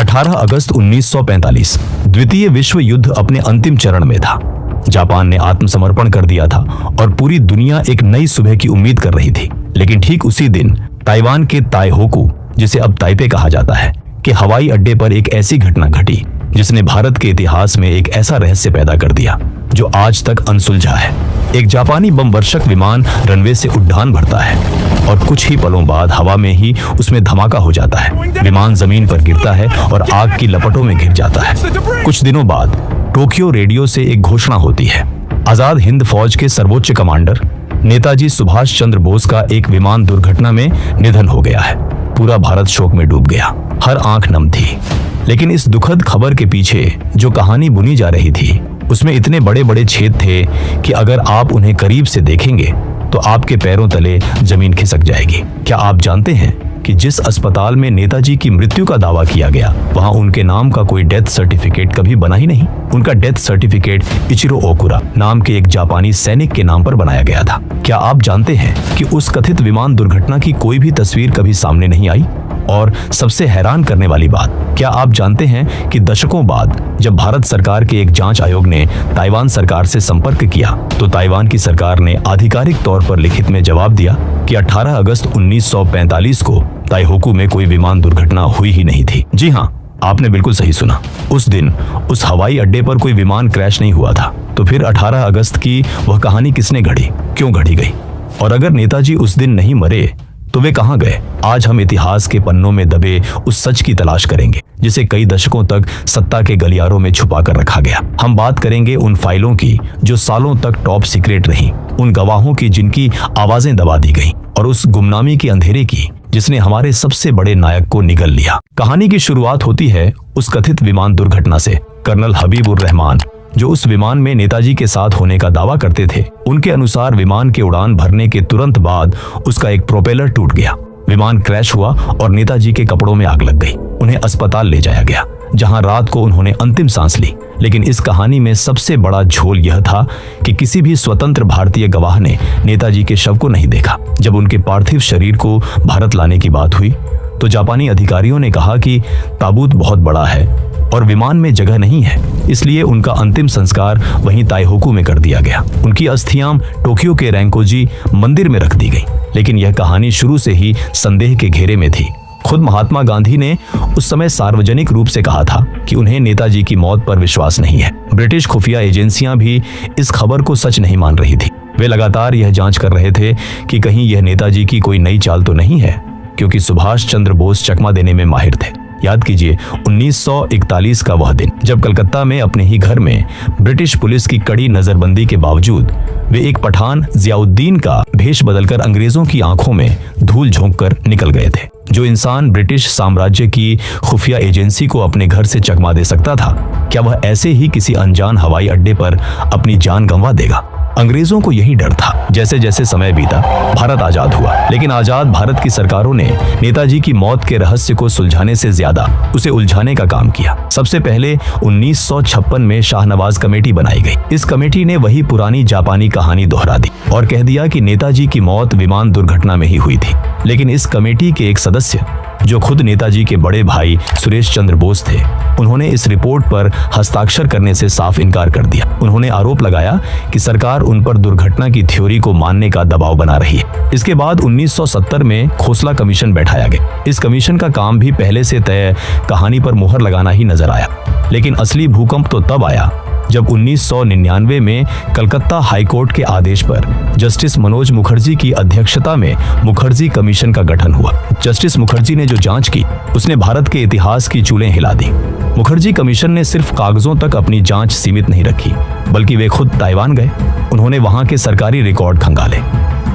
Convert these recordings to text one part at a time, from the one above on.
18 अगस्त 1945 द्वितीय विश्व युद्ध अपने अंतिम चरण में था। जापान ने आत्मसमर्पण कर दिया था और पूरी दुनिया एक नई सुबह की उम्मीद कर रही थी। लेकिन ठीक उसी दिन ताइवान के ताइहोकू, जिसे अब ताइपे कहा जाता है, के हवाई अड्डे पर एक ऐसी घटना घटी जिसने भारत के इतिहास में एक ऐसा रहस्य पैदा कर दिया जो आज तक अनसुलझा है। एक जापानी बम वर्षक विमान रनवे से उड़ान भरता है और कुछ ही पलों बाद हवा में ही उसमें धमाका हो जाता है। विमान जमीन पर गिरता है और आग की लपटों में घिर जाता है। कुछ दिनों बाद टोक्यो रेडियो से एक घोषणा होती है। आजाद हिंद फौज के सर्वोच्च कमांडर नेताजी सुभाष चंद्र बोस का एक विमान दुर्घटना में निधन हो गया है। पूरा भारत शोक में डूब गया, हर आंख नम थी। लेकिन इस दुखद खबर के पीछे जो कहानी बुनी जा रही थी उसमें इतने बड़े बड़े छेद थे कि अगर आप उन्हें करीब से देखेंगे तो आपके पैरों तले जमीन खिसक जाएगी। क्या आप जानते हैं कि जिस अस्पताल में नेताजी की मृत्यु का दावा किया गया वहां उनके नाम का कोई डेथ सर्टिफिकेट कभी बना ही नहीं। उनका डेथ सर्टिफिकेट इचिरो ओकुरा नाम के एक जापानी सैनिक के नाम पर बनाया गया था। क्या आप जानते हैं कि उस कथित विमान दुर्घटना की कोई भी तस्वीर कभी सामने नहीं आई? और सबसे हैरान करने वाली बात, क्या आप जानते हैं कि दशकों बाद जब भारत सरकार के एक जांच आयोग ने ताइवान सरकार से संपर्क किया तो ताइवान की सरकार ने आधिकारिक तौर पर लिखित में जवाब दिया कि 18 अगस्त 1945 को ताइहोकू में कोई विमान दुर्घटना हुई ही नहीं थी। जी हाँ, आपने बिल्कुल सही सुना। उस दिन उस हवाई अड्डे पर कोई विमान क्रैश नहीं हुआ था। तो फिर 18 अगस्त की वह कहानी किसने घड़ी, क्यों घड़ी गई? और अगर नेताजी उस दिन नहीं मरे तो वे कहां गए? आज हम इतिहास के पन्नों में दबे उस सच की तलाश करेंगे जिसे कई दशकों तक सत्ता के गलियारों में छुपा कर रखा गया। हम बात करेंगे उन फाइलों की जो सालों तक टॉप सीक्रेट रहीं, उन गवाहों की जिनकी आवाजें दबा दी गईं, और उस गुमनामी के अंधेरे की जिसने हमारे सबसे बड़े नायक को निगल लिया। कहानी की शुरुआत होती है उस कथित विमान दुर्घटना से। कर्नल हबीबुर रहमान, जो उस विमान में नेताजी के साथ होने का दावा करते थे, उनके अनुसार विमान के उड़ान भरने के तुरंत बाद उसका एक प्रोपेलर टूट गया। विमान क्रैश हुआ और नेताजी के कपड़ों में आग लग गई। उन्हें अस्पताल ले जाया गया जहां रात को उन्होंने अंतिम सांस ली। लेकिन इस कहानी में सबसे बड़ा झोल यह था कि किसी भी स्वतंत्र भारतीय गवाह ने नेताजी के शव को नहीं देखा। जब उनके पार्थिव शरीर को भारत लाने की बात हुई तो जापानी अधिकारियों ने कहा कि ताबूत बहुत बड़ा है और विमान में जगह नहीं है, इसलिए उनका अंतिम संस्कार वहीं ताइहोकू में कर दिया गया। उनकी अस्थियां टोक्यो के रैंकोजी मंदिर में रख दी गई। लेकिन यह कहानी शुरू से ही संदेह के घेरे में थी। खुद महात्मा गांधी ने उस समय सार्वजनिक रूप से कहा था कि उन्हें नेताजी की मौत पर विश्वास नहीं है। ब्रिटिश खुफिया एजेंसियां भी इस खबर को सच नहीं मान रही थी। वे लगातार यह जांच कर रहे थे कि कहीं यह नेताजी की कोई नई चाल तो नहीं है, क्योंकि सुभाष चंद्र बोस चकमा देने में माहिर थे। याद कीजिए 1941 का वह दिन जब कलकत्ता में अपने ही घर में ब्रिटिश पुलिस की कड़ी नजरबंदी के बावजूद वे एक पठान जियाउद्दीन का भेष बदलकर अंग्रेजों की आंखों में धूल झोंक कर निकल गए थे। जो इंसान ब्रिटिश साम्राज्य की खुफिया एजेंसी को अपने घर से चकमा दे सकता था, क्या वह ऐसे ही किसी अनजान हवाई अड्डे पर अपनी जान गंवा देगा? अंग्रेजों को यही डर था। जैसे जैसे समय बीता, भारत आजाद हुआ, लेकिन आजाद भारत की सरकारों ने नेताजी की मौत के रहस्य को सुलझाने से ज्यादा उसे उलझाने का काम किया। सबसे पहले 1956 में शाहनवाज कमेटी बनाई गई। इस कमेटी ने वही पुरानी जापानी कहानी दोहरा दी और कह दिया कि नेताजी की मौत विमान दुर्घटना में ही हुई थी। लेकिन इस कमेटी के एक सदस्य, जो खुद नेताजी के बड़े भाई सुरेश चंद्र बोस थे, उन्होंने इस रिपोर्ट पर हस्ताक्षर करने से साफ इनकार कर दिया। उन्होंने आरोप लगाया कि सरकार उन पर दुर्घटना की थ्योरी को मानने का दबाव बना रही है। इसके बाद 1970 में खोसला कमीशन बैठाया गया। इस कमीशन का काम भी पहले से तय कहानी पर मुहर लगाना ही नजर आया। लेकिन असली भूकंप तो तब आया जब 1999 में कलकत्ता हाईकोर्ट के आदेश पर जस्टिस मनोज मुखर्जी की अध्यक्षता में मुखर्जी कमीशन का गठन हुआ। जस्टिस मुखर्जी ने जो जांच की उसने भारत के इतिहास की चूलें हिला दी। मुखर्जी कमीशन ने सिर्फ कागजों तक अपनी जांच सीमित नहीं रखी, बल्कि वे खुद ताइवान गए। उन्होंने वहां के सरकारी रिकॉर्ड खंगाले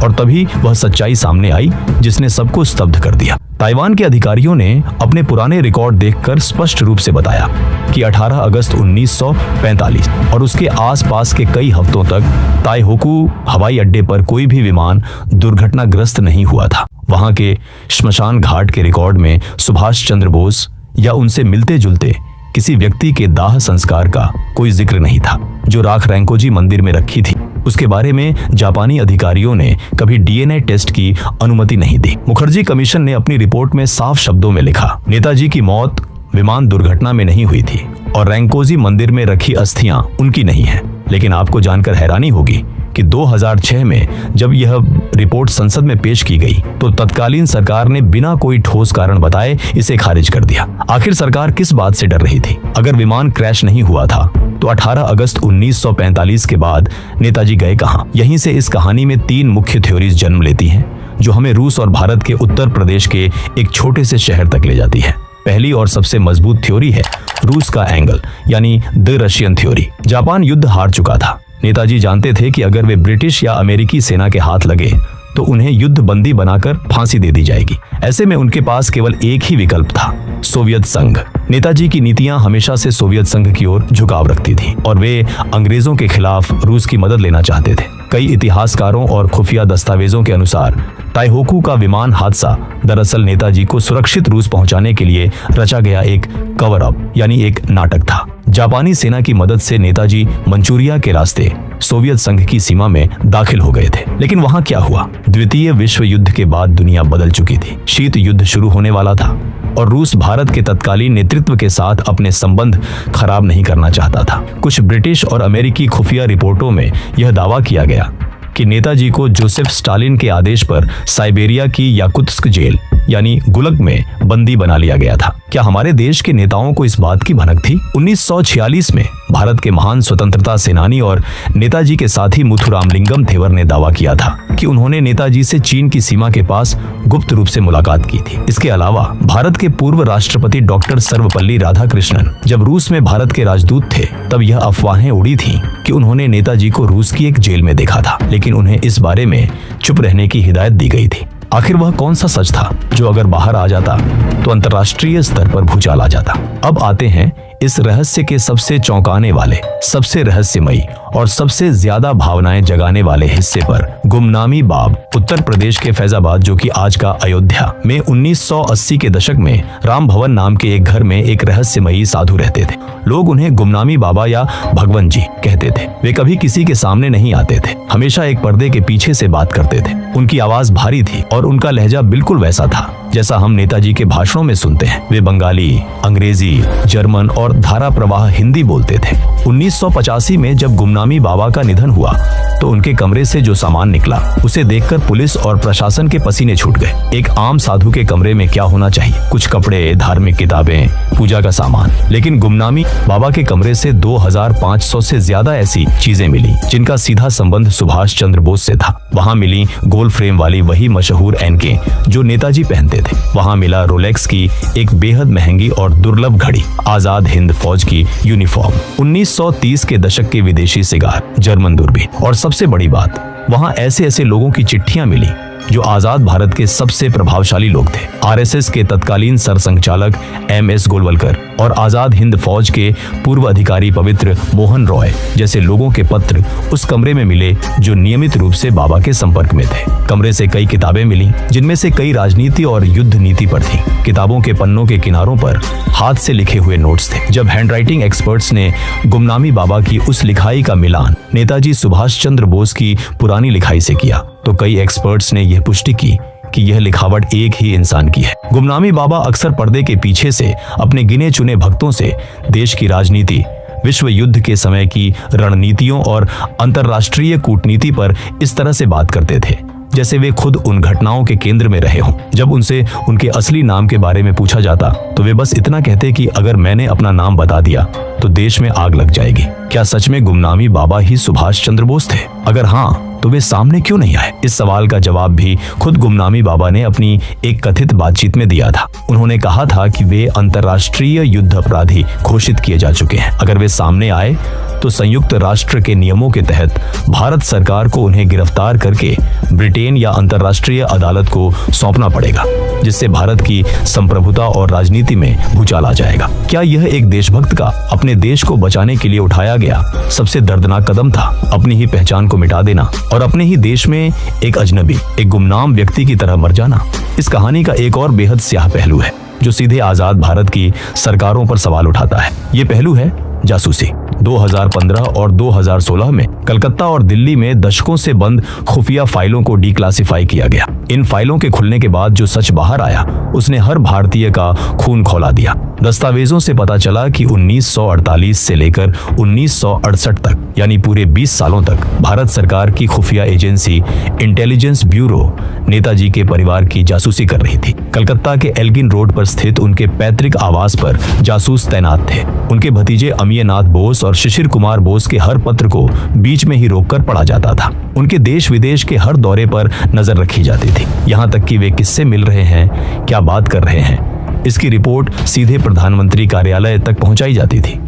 और तभी वह सच्चाई सामने आई जिसने सबको स्तब्ध कर दिया। ताइवान के अधिकारियों ने अपने पुराने रिकॉर्ड देखकर स्पष्ट रूप से बताया कि 18 अगस्त 1945 और उसके आसपास के कई हफ्तों तक ताइहोकू हवाई अड्डे पर कोई भी विमान दुर्घटनाग्रस्त नहीं हुआ था। वहां के श्मशान घाट के रिकॉर्ड में सुभाष चंद्र बोस या उनसे मिलते जुलते किसी व्यक्ति के दाह संस्कार का कोई जिक्र नहीं था। जो राख रैंकोजी मंदिर में रखी थी उसके बारे में जापानी अधिकारियों ने कभी डीएनए टेस्ट की अनुमति नहीं दी। मुखर्जी कमीशन ने अपनी रिपोर्ट में साफ शब्दों में लिखा, नेताजी की मौत विमान दुर्घटना में नहीं हुई थी और रैंकोजी मंदिर में रखी अस्थियां उनकी नहीं हैं। लेकिन आपको जानकर हैरानी होगी कि 2006 में जब यह रिपोर्ट संसद में पेश की गई तो तत्कालीन सरकार ने बिना कोई ठोस कारण बताए इसे खारिज कर दिया। आखिर सरकार किस बात से डर रही थी? अगर विमान क्रैश नहीं हुआ था तो 18 अगस्त 1945 के बाद नेताजी गए कहां? यहीं से इस कहानी में 3 मुख्य थ्योरीज जन्म लेती हैं जो हमें रूस और भारत के उत्तर प्रदेश के एक छोटे से शहर तक ले जाती है। पहली और सबसे मजबूत थ्योरी है रूस का एंगल, यानी द रशियन थ्योरी। जापान युद्ध हार चुका था। नेताजी जानते थे कि अगर वे ब्रिटिश या अमेरिकी सेना के हाथ लगे तो उन्हें युद्ध बंदी बनाकर फांसी दे दी जाएगी। ऐसे में उनके पास केवल एक ही विकल्प था, सोवियत संघ। नेताजी की नीतियां हमेशा से सोवियत संघ की ओर झुकाव रखती थी और वे अंग्रेजों के खिलाफ रूस की मदद लेना चाहते थे। कई इतिहासकारों और खुफिया दस्तावेजों के अनुसार ताइहोकू का विमान हादसा दरअसल नेताजी को सुरक्षित रूस पहुंचाने के लिए रचा गया एक कवर अप, यानी एक नाटक था। जापानी सेना की मदद से नेताजी मंचूरिया के रास्ते सोवियत संघ की सीमा में दाखिल हो गए थे। लेकिन वहां क्या हुआ? द्वितीय विश्व युद्ध के बाद दुनिया बदल चुकी थी। शीत युद्ध शुरू होने वाला था और रूस भारत के तत्कालीन नेतृत्व के साथ अपने संबंध खराब नहीं करना चाहता था। कुछ ब्रिटिश और अमेरिकी खुफिया रिपोर्टों में यह दावा किया गया कि नेताजी को जोसेफ स्टालिन के आदेश पर साइबेरिया की याकुत्स्क जेल यानी गुलग में बंदी बना लिया गया था। क्या हमारे देश के नेताओं को इस बात की भनक थी? 1946 में भारत के महान स्वतंत्रता सेनानी और नेताजी के साथी मुथुरामलिंगम थेवर ने दावा किया था कि उन्होंने नेताजी से चीन की सीमा के पास गुप्त रूप से मुलाकात की थी। इसके अलावा भारत के पूर्व राष्ट्रपति डॉक्टर सर्वपल्ली राधाकृष्णन जब रूस में भारत के राजदूत थे तब यह अफवाहें उड़ी थी कि उन्होंने नेताजी को रूस की एक जेल में देखा था, लेकिन उन्हें इस बारे में चुप रहने की हिदायत दी गई थी। आखिर वह कौन सा सच था जो अगर बाहर आ जाता तो अंतर्राष्ट्रीय स्तर पर भूचाल आ जाता? अब आते हैं इस रहस्य के सबसे चौंकाने वाले, सबसे रहस्यमयी और सबसे ज्यादा भावनाएं जगाने वाले हिस्से पर। गुमनामी बाब उत्तर प्रदेश के फैजाबाद, जो कि आज का अयोध्या में 1980 के दशक में राम भवन नाम के एक घर में एक रहस्यमयी साधु रहते थे। लोग उन्हें गुमनामी बाबा या भगवन जी कहते थे। वे कभी किसी के सामने नहीं आते थे, हमेशा एक पर्दे के पीछे से बात करते थे। उनकी आवाज भारी थी और उनका लहजा बिल्कुल वैसा था जैसा हम नेताजी के भाषणों में सुनते हैं। वे बंगाली, अंग्रेजी, जर्मन और धारा प्रवाह हिंदी बोलते थे। 1985 में जब गुमनामी बाबा का निधन हुआ तो उनके कमरे से जो सामान निकला उसे देखकर पुलिस और प्रशासन के पसीने छूट गए। एक आम साधु के कमरे में क्या होना चाहिए? कुछ कपड़े, धार्मिक किताबें, पूजा का सामान। लेकिन गुमनामी बाबा के कमरे से 2500 से ज्यादा ऐसी चीजें मिली जिनका सीधा संबंध सुभाष चंद्र बोस से था। वहां मिली गोल फ्रेम वाली वही मशहूर एनके जो नेताजी पहनते थे। वहां मिला रोलेक्स की एक बेहद महंगी और दुर्लभ घड़ी, आजाद हिंद फौज की यूनिफॉर्म, 1930 के दशक के विदेशी सिगार, जर्मन दूरबीन और सबसे बड़ी बात, वहां ऐसे ऐसे लोगों की चिट्ठियां मिली जो आजाद भारत के सबसे प्रभावशाली लोग थे। आरएसएस के तत्कालीन सरसंघचालक एमएस गोलवलकर और आजाद हिंद फौज के पूर्व अधिकारी पवित्र मोहन रॉय जैसे लोगों के पत्र उस कमरे में मिले जो नियमित रूप से बाबा के संपर्क में थे। कमरे से कई किताबें मिली जिनमें से कई राजनीति और युद्ध नीति पर थी। किताबों के पन्नों के किनारों पर हाथ से लिखे हुए नोट्स थे। जब हैंडराइटिंग एक्सपर्ट्स ने गुमनामी बाबा की उस लिखाई का मिलान नेताजी सुभाष चंद्र बोस की पुरानी लिखाई से किया तो कई एक्सपर्ट्स ने यह पुष्टि की कि यह लिखावट एक ही इंसान की है। गुमनामी बाबा अक्सर पर्दे के पीछे से अपने गिने चुने भक्तों से देश की राजनीति, विश्व युद्ध के समय की रणनीतियों और अंतर्राष्ट्रीय कूटनीति पर इस तरह से बात करते थे जैसे वे खुद उन घटनाओं के केंद्र में रहे हों। जब उनसे उनके असली नाम के बारे में पूछा जाता तो वे बस इतना कहते कि अगर मैंने अपना नाम बता दिया तो देश में आग लग जाएगी। क्या सच में गुमनामी बाबा ही सुभाष चंद्र बोस थे? अगर हाँ तो वे सामने क्यों नहीं आए? इस सवाल का जवाब भी खुद गुमनामी बाबा ने अपनी एक कथित बातचीत में दिया था। उन्होंने कहा था कि वे अंतर्राष्ट्रीय युद्ध अपराधी घोषित किए जा चुके हैं। अगर वे सामने आए तो संयुक्त राष्ट्र के नियमों के तहत भारत सरकार को उन्हें गिरफ्तार करके ब्रिटेन या अंतर्राष्ट्रीय अदालत को सौंपना पड़ेगा, जिससे भारत की संप्रभुता और राजनीति में भूचाल आ जाएगा। क्या यह एक देशभक्त का अपने देश को बचाने के लिए उठाया गया सबसे दर्दनाक कदम था? अपनी ही पहचान को मिटा देना और अपने ही देश में एक अजनबी, एक गुमनाम व्यक्ति की तरह मर जाना। इस कहानी का एक और बेहद स्याह पहलू है जो सीधे आजाद भारत की सरकारों पर सवाल उठाता है। ये पहलू है जासूसी। 2015 और 2016 में कलकत्ता और दिल्ली में दशकों से बंद खुफिया फाइलों को डिक्लासिफाई किया गया। इन फाइलों के खुलने के बाद जो सच बाहर आया उसने हर भारतीय का खून खौला दिया। दस्तावेजों से पता चला कि 1948 से लेकर 1968 तक यानी पूरे 20 सालों तक भारत सरकार की खुफिया एजेंसी इंटेलिजेंस ब्यूरो नेताजी के परिवार की जासूसी कर रही थी। कलकत्ता के एल्गिन रोड पर स्थित उनके पैतृक आवास पर जासूस तैनात थे। उनके भतीजे अमीयनाथ बोस और शिशिर कुमार बोस के हर पत्र को बीच में ही रोककर पढ़ा जाता था। उनके देश विदेश के हर दौरे पर नजर रखी जाती थी, यहाँ तक कि वे किससे मिल रहे हैं, क्या बात कर रहे हैं, इसकी रिपोर्ट सीधे प्रधानमंत्री कार्यालय तक पहुंचाई जाती थी।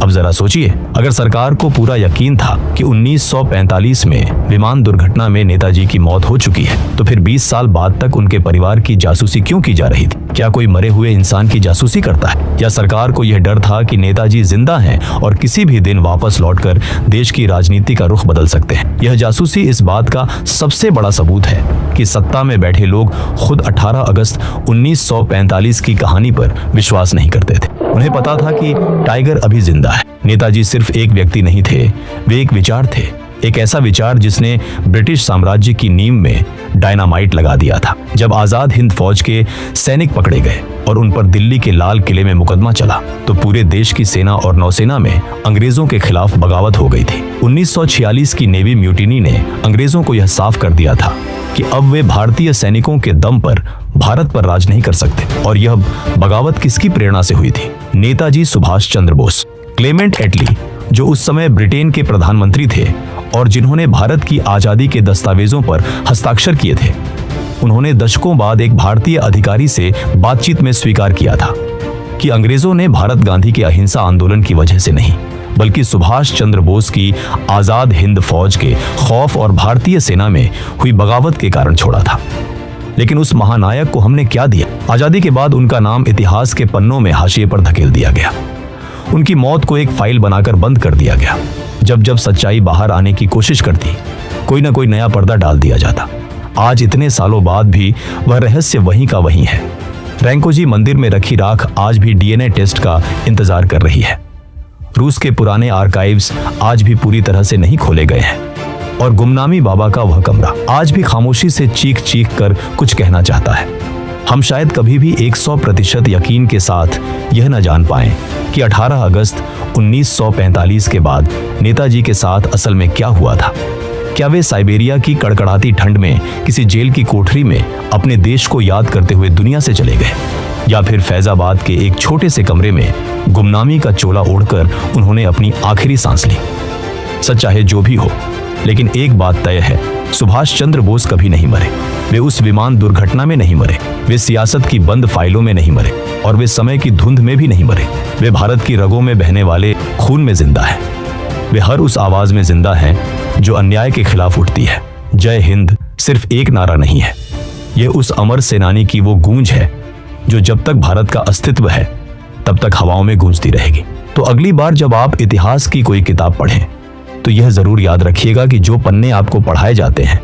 अब जरा सोचिए, अगर सरकार को पूरा यकीन था कि 1945 में विमान दुर्घटना में नेताजी की मौत हो चुकी है, तो फिर 20 साल बाद तक उनके परिवार की जासूसी क्यों की जा रही थी? क्या कोई मरे हुए इंसान की जासूसी करता है? या सरकार को यह डर था कि नेताजी जिंदा हैं और किसी भी दिन वापस लौटकर देश की राजनीति का रुख बदल सकते हैं? यह जासूसी इस बात का सबसे बड़ा सबूत है कि सत्ता में बैठे लोग खुद 18 अगस्त 1945 की कहानी पर विश्वास नहीं करते थे। उन्हें पता था कि टाइगर अभी जिंदा है। नेताजी सिर्फ एक व्यक्ति नहीं थे, वे एक विचार थे, एक ऐसा विचार जिसने ब्रिटिश साम्राज्य की नींव में डायनामाइट लगा दिया था। जब आजाद हिंद फौज के सैनिक पकड़े गए और उन पर दिल्ली के लाल किले में मुकदमा चला, तो पूरे देश की सेना और नौसेना में अंग्रेजों के खिलाफ बगावत हो गई थी। 1946 की नेवी म्यूटिनी ने अंग्रेजों को यह साफ कर दिया था कि अब वे भारतीय सैनिकों के दम पर भारत पर राज नहीं कर सकते। और यह बगावत किसकी प्रेरणा से हुई थी? नेताजी सुभाष चंद्र बोस। क्लेमेंट एटली, जो उस समय ब्रिटेन के प्रधानमंत्री थे और जिन्होंने भारत की आजादी के दस्तावेजों पर हस्ताक्षर किए थे, उन्होंने दशकों बाद एक भारतीय अधिकारी से बातचीत में स्वीकार किया था कि अंग्रेजों ने भारत गांधी के अहिंसा आंदोलन की वजह से नहीं, बल्कि सुभाष चंद्र बोस की आजाद हिंद फौज के खौफ और भारतीय सेना में हुई बगावत के कारण छोड़ा था। लेकिन उस महानायक को हमने क्या दिया? आजादी के बाद उनका नाम इतिहास के पन्नों में हाशिए पर धकेल दिया गया। उनकी मौत को एक फाइल बनाकर बंद कर दिया गया। जब जब सच्चाई बाहर आने की कोशिश करती, कोई ना कोई नया पर्दा डाल दिया जाता। आज इतने सालों बाद भी वह रहस्य वहीं का वहीं है। रैंकोजी मंदिर में रखी राख आज भी डीएनए टेस्ट का इंतजार कर रही है। रूस के पुराने आर्काइव्स आज भी पूरी तरह से नहीं खोले गए हैं और गुमनामी बाबा का वह कमरा आज भी खामोशी से चीख चीख कर कुछ कहना चाहता है। हम शायद कभी भी 100% यकीन के साथ यह न जान पाएं कि 18 अगस्त 1945 के बाद नेताजी के साथ असल में क्या हुआ था। क्या वे साइबेरिया की कड़कड़ाती ठंड में किसी जेल की कोठरी में अपने देश को याद करते हुए दुनिया से चले गए, या फिर फैजाबाद के एक छोटे से कमरे में गुमनामी का चोला ओढ़कर उन्होंने अपनी आखिरी सांस ली? सच चाहे जो भी हो, लेकिन एक बात तय है, सुभाष चंद्र बोस कभी नहीं मरे। वे उस विमान दुर्घटना में नहीं मरे, वे सियासत की बंद फाइलों में नहीं मरे, और वे समय की धुंध में भी नहीं मरे। वे भारत की रगों में बहने वाले खून में जिंदा है। वे हर उस आवाज में जिंदा हैं जो अन्याय के खिलाफ उठती है। जय हिंद सिर्फ एक नारा नहीं है, यह उस अमर सेनानी की वो गूंज है जो जब तक भारत का अस्तित्व है तब तक हवाओं में गूंजती रहेगी। तो अगली बार जब आप इतिहास की कोई किताब पढ़ें, तो यह जरूर याद रखिएगा कि जो पन्ने आपको पढ़ाए जाते हैं,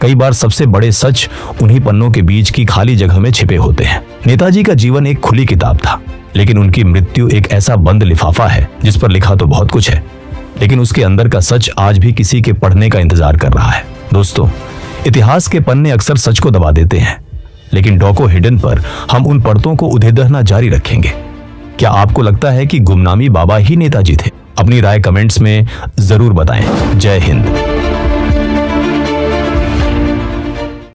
कई बार सबसे बड़े सच उन्हीं पन्नों के बीच की खाली जगह में छिपे होते हैं। नेताजी का जीवन एक खुली किताब था, लेकिन उनकी मृत्यु एक ऐसा बंद लिफाफा है जिस पर लिखा तो बहुत कुछ है, लेकिन उसके अंदर का सच आज भी किसी के पढ़ने का इंतजार कर रहा है। दोस्तों, इतिहास के पन्ने अक्सर सच को दबा देते हैं, लेकिन डॉको हिडन पर हम उन परतों को उधेड़ना जारी रखेंगे। क्या आपको लगता है कि गुमनामी बाबा ही नेताजी थे? अपनी राय कमेंट्स में जरूर बताएं। जय हिंद।